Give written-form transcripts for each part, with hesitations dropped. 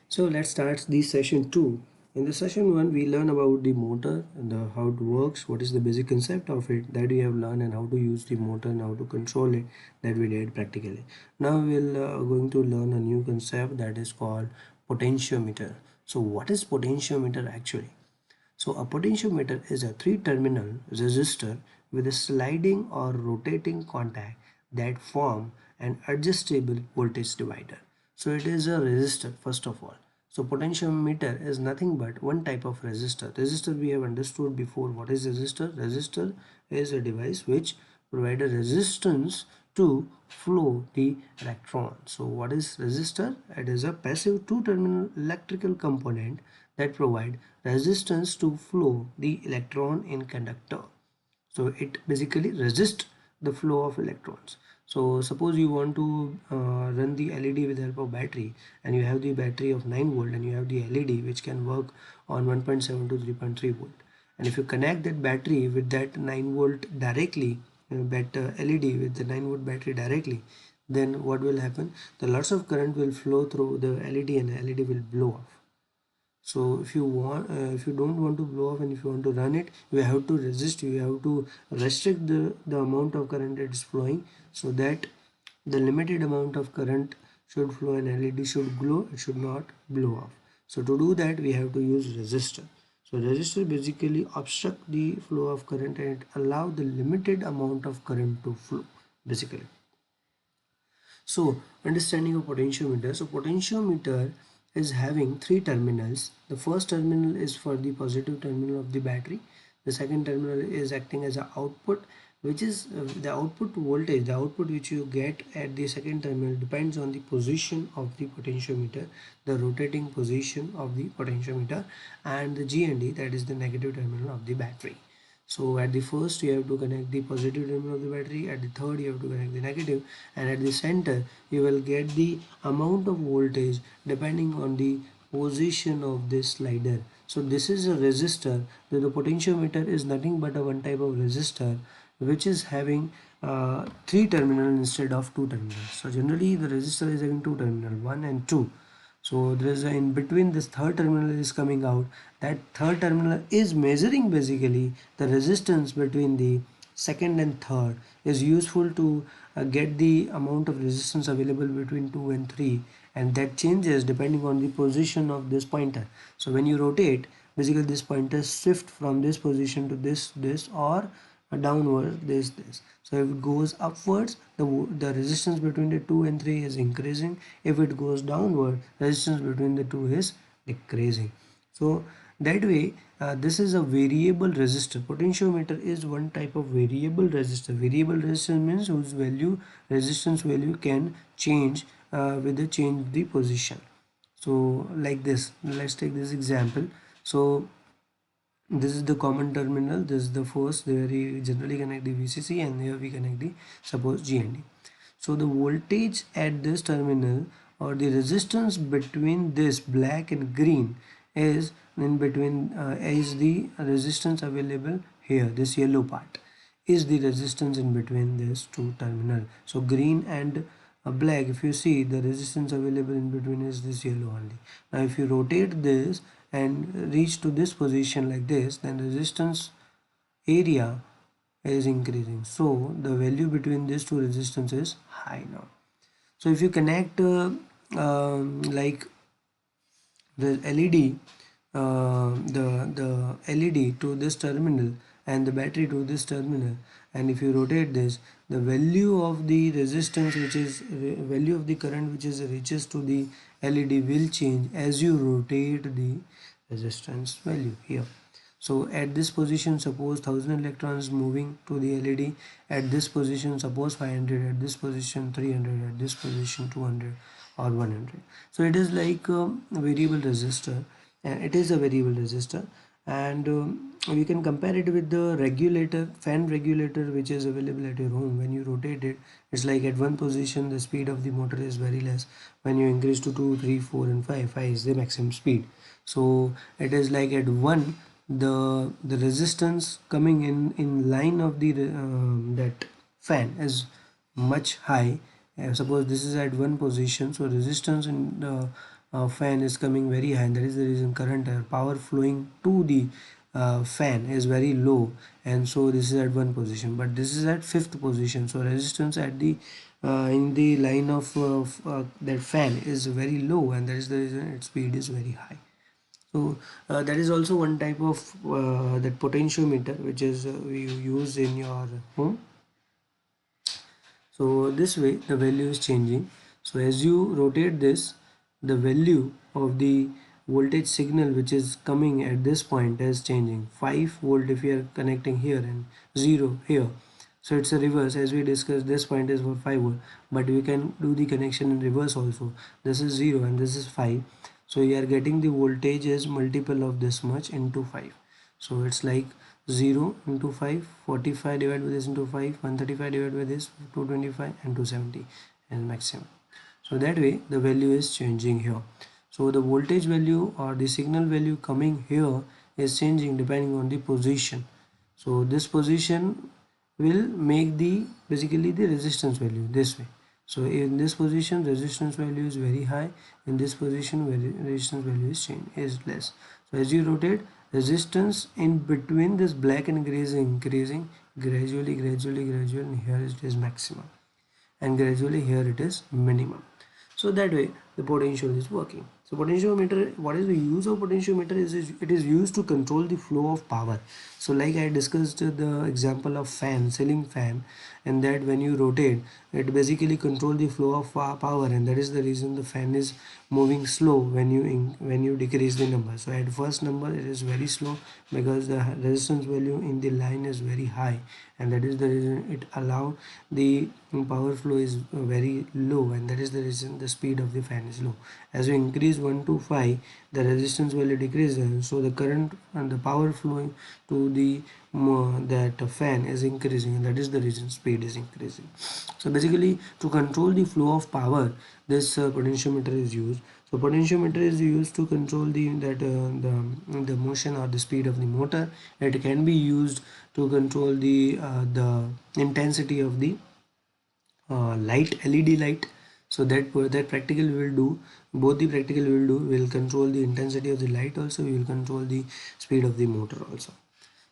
So let's start the session 2. In the session 1 we learn about the motor and how it works, what is the basic concept of it that we have learned, and how to use the motor and how to control it, that we did practically. Now we'll going to learn a new concept that is called potentiometer. So what is potentiometer actually? So a potentiometer is a three-terminal resistor with a sliding or rotating contact that form an adjustable voltage divider. So it is a resistor first of all. So potentiometer is nothing but one type of resistor. Resistor we have understood before. What is resistor? Resistor is a device which provides a resistance to flow the electron. So what is resistor? It is a passive two-terminal electrical component that provide resistance to flow the electron in conductor. So it basically resists the flow of electrons. So suppose you want to run the LED with the help of battery, and you have the battery of 9 volt and you have the LED which can work on 1.7 to 3.3 volt, and if you connect that battery with that 9 volt directly, that LED with the 9 volt battery directly, then what will happen? The lots of current will flow through the LED and the LED will blow off. So if you want, if you don't want to blow off and if you want to run it, you have to resist, you have to restrict the amount of current that is flowing, so that the limited amount of current should flow and LED should glow, it should not blow off. So to do that we have to use resistor. So resistor basically obstruct the flow of current and it allow the limited amount of current to flow basically. So understanding of potentiometer. So potentiometer is having three terminals. The first terminal is for the positive terminal of the battery. The second terminal is acting as an output, which is the output voltage. The output which you get at the second terminal depends on the position of the potentiometer, the rotating position of the potentiometer, and the GND, that is the negative terminal of the battery. So at the first you have to connect the positive terminal of the battery, at the third you have to connect the negative, and at the center you will get the amount of voltage depending on the position of this slider. So this is a resistor. The potentiometer is nothing but a one type of resistor which is having three terminals instead of two terminals. So generally the resistor is having two terminals, 1 and 2. So there is in between, this third terminal is coming out. That third terminal is measuring basically the resistance between the second and third, is useful to get the amount of resistance available between 2 and 3, and that changes depending on the position of this pointer. So when you rotate, basically this pointer shift from this position to this, or downward this. So if it goes upwards, the resistance between the 2 and 3 is increasing. If it goes downward, resistance between the two is decreasing. So that way, this is a variable resistor. Potentiometer is one type of variable resistor. Variable resistor means whose value, resistance value, can change with the change the position. So like this, let's take this example. So this is the common terminal, this is the first, where we generally connect the VCC, and here we connect the suppose GND. So the voltage at this terminal, or the resistance between this black and green, is in between, is the resistance available here. This yellow part is the resistance in between these two terminal. So green and black, if you see, the resistance available in between is this yellow only. Now if you rotate this and reach to this position like this, then resistance area is increasing, so the value between these two resistance is high now. So if you connect like the LED, the LED to this terminal and the battery to this terminal, and if you rotate this, the value of the resistance, which is value of the current which is reaches to the LED, will change as you rotate the resistance value here. So at this position, suppose 1000 electrons moving to the LED. At this position, suppose 500. At this position, 300. At this position, 200 or 100. So it is like a variable resistor, and it is a variable resistor, and we can compare it with the regulator, fan regulator, which is available at your home. When you rotate it, it's like at one position the speed of the motor is very less. When you increase to 2, 3, 4 and 5 is the maximum speed. So it is like at 1, the resistance coming in line of the that fan is much high. Suppose this is at one position, so resistance in the fan is coming very high, and that is the reason current or power flowing to the fan is very low, and so this is at one position, but this is at fifth position. So resistance at the in the line of that fan is very low, and that is the reason its speed is very high. So that is also one type of that potentiometer which is you use in your home. So this way the value is changing. So as you rotate this, the value of the voltage signal which is coming at this point is changing. 5 volt if you are connecting here and 0 here. So it's a reverse. As we discussed, this point is for 5 volt, but we can do the connection in reverse also. This is 0 and this is 5. So you are getting the voltage as multiple of this much into 5. So it's like 0 into 5, 45 divided by this into 5, 135 divided by this, 225 and 270 and maximum. So that way the value is changing here. So the voltage value or the signal value coming here is changing depending on the position. So this position will make the basically the resistance value this way. So in this position resistance value is very high, in this position resistance value is less. So as you rotate, resistance in between this black and gray is increasing gradually, and here it is maximum, and gradually here it is minimum. So that way the potential is working. So potentiometer, what is the use of potentiometer is it is used to control the flow of power. So like I discussed the example of fan, ceiling fan, and that when you rotate it basically control the flow of power, and that is the reason the fan is moving slow when you decrease the number. So at first number it is very slow because the resistance value in the line is very high, and that is the reason it allow the power flow is very low, and that is the reason the speed of the fan is low. As you increase 1 to 5, the resistance value decreases, so the current and the power flowing to the that fan is increasing, and that is the reason speed is increasing. So basically to control the flow of power, this potentiometer is used. So potentiometer is used to control the motion or the speed of the motor. It can be used to control the intensity of the light, LED light. So that practical will do, both the practical will control the intensity of the light also, we will control the speed of the motor also.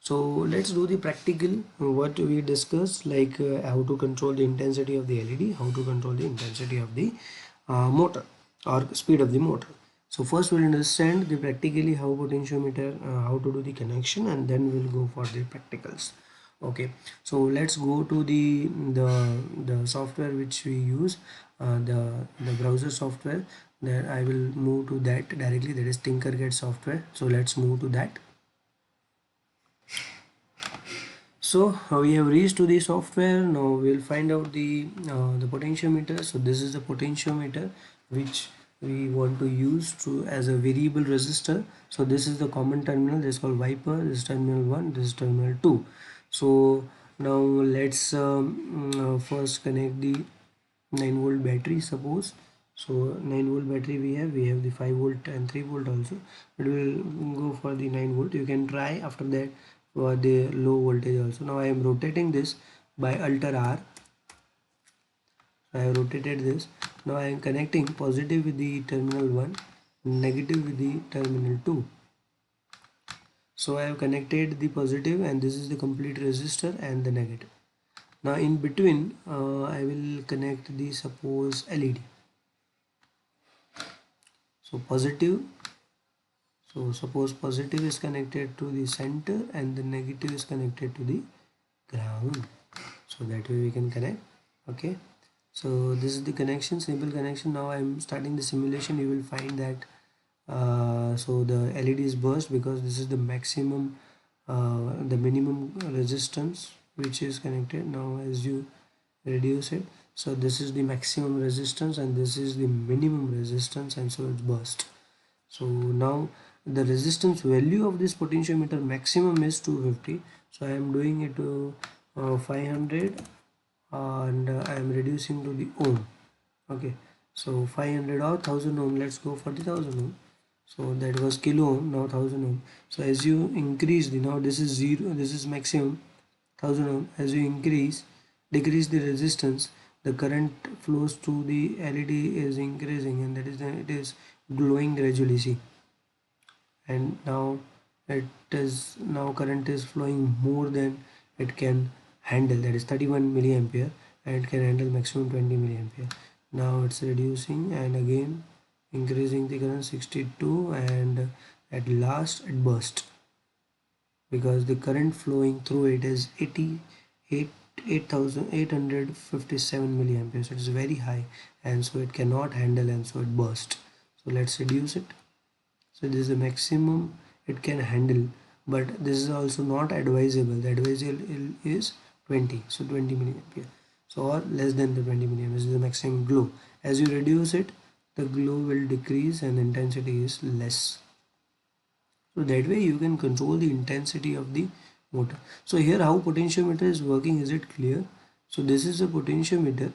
So let's do the practical what we discussed, like how to control the intensity of the LED, how to control the intensity of the motor or speed of the motor. So first we'll understand the practically how potentiometer, how to do the connection, and then we'll go for the practicals. Okay, so let's go to the software which we use, the browser software. Then I will move to that directly, that is Tinkercad software. So let's move to that. So we have reached to the software. Now we'll find out the potentiometer. So this is the potentiometer which we want to use to as a variable resistor. So this is the common terminal, this is called wiper, this is terminal 1, this is terminal 2. So now let's first connect the 9 volt battery, suppose. So 9 volt battery we have the 5 volt and 3 volt also, but we'll go for the 9 volt. You can try after that for the low voltage also. Now I am rotating this by Alt R. I have rotated this. Now I am connecting positive with the terminal 1, negative with the terminal 2. So I have connected the positive, and this is the complete resistor, and the negative. Now in between I will connect the suppose LED. So positive, so suppose positive is connected to the center and the negative is connected to the ground. So that way we can connect. Okay, so this is the connection, simple connection. Now I am starting the simulation. You will find that so the LED is burst because this is the maximum the minimum resistance which is connected. Now as you reduce it, so this is the maximum resistance and this is the minimum resistance, and so it's burst. So now the resistance value of this potentiometer maximum is 250. So I am doing it to 500, and I am reducing to the ohm. Okay, so 500 or 1000 ohm, let's go for the 1000 ohm. So that was kilo ohm, now 1000 ohm. So as you increase the, now this is 0, this is maximum 1000 ohm. As you decrease the resistance, the current flows to the LED is increasing, and that is it is glowing gradually, see, and now current is flowing more than it can handle, that is 31 milliampere, and it can handle maximum 20 milliampere. Now it's reducing and again increasing the current 62, and at last it burst because the current flowing through it is 8857 milliamperes. It is very high, and so it cannot handle, and so it burst. So let's reduce it. So this is the maximum it can handle, but this is also not advisable. The advisable is 20, so 20 milliampere, so or less than the 20 milliampere. This is the maximum glow. As you reduce it, the glow will decrease and the intensity is less. So that way you can control the intensity of the motor. So here how potentiometer is working, is it clear? So this is a potentiometer.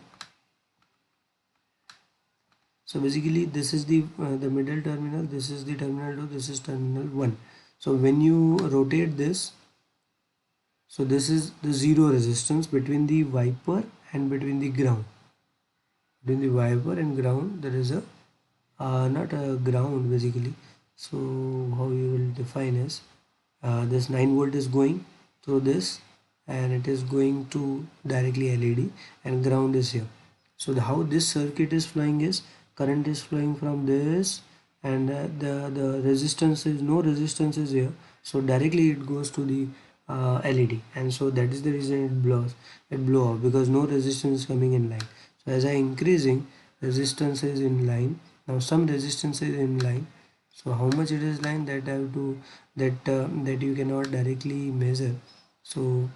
So basically this is the middle terminal, this is the terminal 2, this is terminal 1. So when you rotate this, so this is the zero resistance between the wiper and between the ground. Between the wiper and ground there is a not a ground basically. So how you will define is this 9 volt is going through this and it is going to directly LED, and ground is here. So how this circuit is flowing is current is flowing from this, and the resistance is, no resistance is here, so directly it goes to the LED, and so that is the reason it blow off, because no resistance is coming in line. So as I increasing, resistance is in line. Now some resistance is in line, so how much it is line, that I have to that you cannot directly measure. So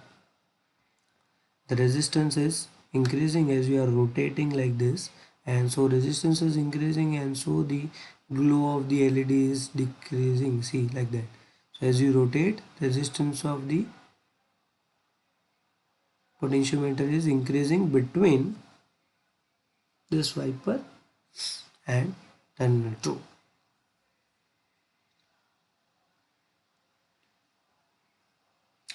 the resistance is increasing as you are rotating like this, and so resistance is increasing, and so the glow of the LED is decreasing, see, like that. So as you rotate, resistance of the potentiometer is increasing between this wiper and terminal 2.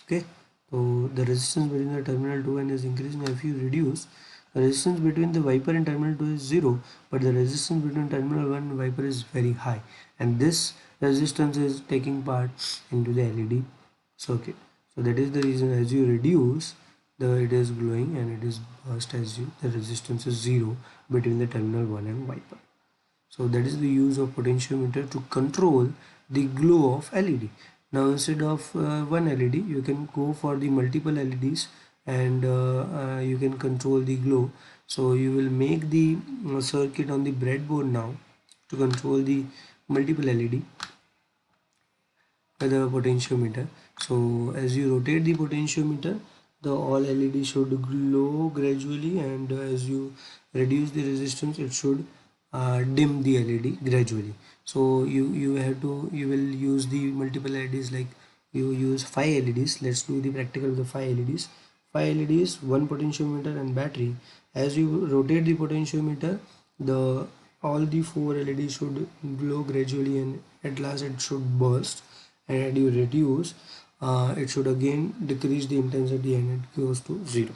Okay, so the resistance between the terminal 2 and is increasing. If you reduce, the resistance between the wiper and terminal 2 is 0, but the resistance between terminal 1 and wiper is very high, and this resistance is taking part into the LED circuit. So that is the reason as you reduce, it is glowing and it is burst as the resistance is 0 between the terminal 1 and wiper. So that is the use of potentiometer to control the glow of LED. Now instead of one LED, you can go for the multiple LEDs, and you can control the glow. So you will make the circuit on the breadboard now to control the multiple LED with a potentiometer. So as you rotate the potentiometer, the all LED should glow gradually, and as you reduce the resistance, it should dim the LED gradually. So you will use the multiple LEDs, like you use 5 LEDs. Let's do the practical with the 5 LEDs. 5 LEDs, one potentiometer and battery. As you rotate the potentiometer, the all the 4 LEDs should glow gradually, and at last it should burst. And as you reduce, it should again decrease the intensity, and it goes to 0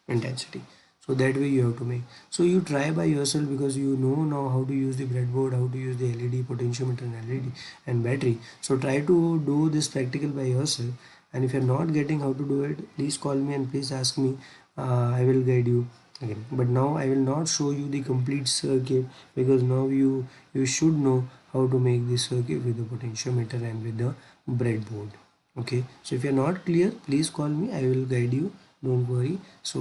intensity. So that way you have to make. So you try by yourself, because you know now how to use the breadboard, how to use the LED, potentiometer and LED and battery. So try to do this practical by yourself, and if you're not getting how to do it, please call me and please ask me. I will guide you again. But now I will not show you the complete circuit, because now you should know how to make this circuit with the potentiometer and with the breadboard. Okay, so if you're not clear, please call me, I will guide you, don't worry. So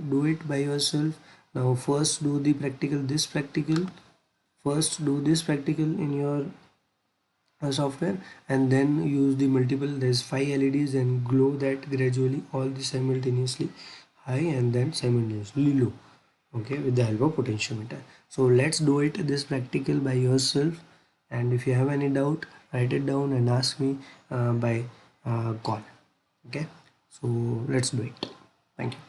do it by yourself. Now first do the practical, first do this practical in your software, and then use the multiple, there's 5 LEDs, and glow that gradually, all the simultaneously high and then simultaneously low, okay, with the help of potentiometer. So let's do it this practical by yourself, and if you have any doubt, write it down and ask me by call. Okay, so let's do it. Thank you.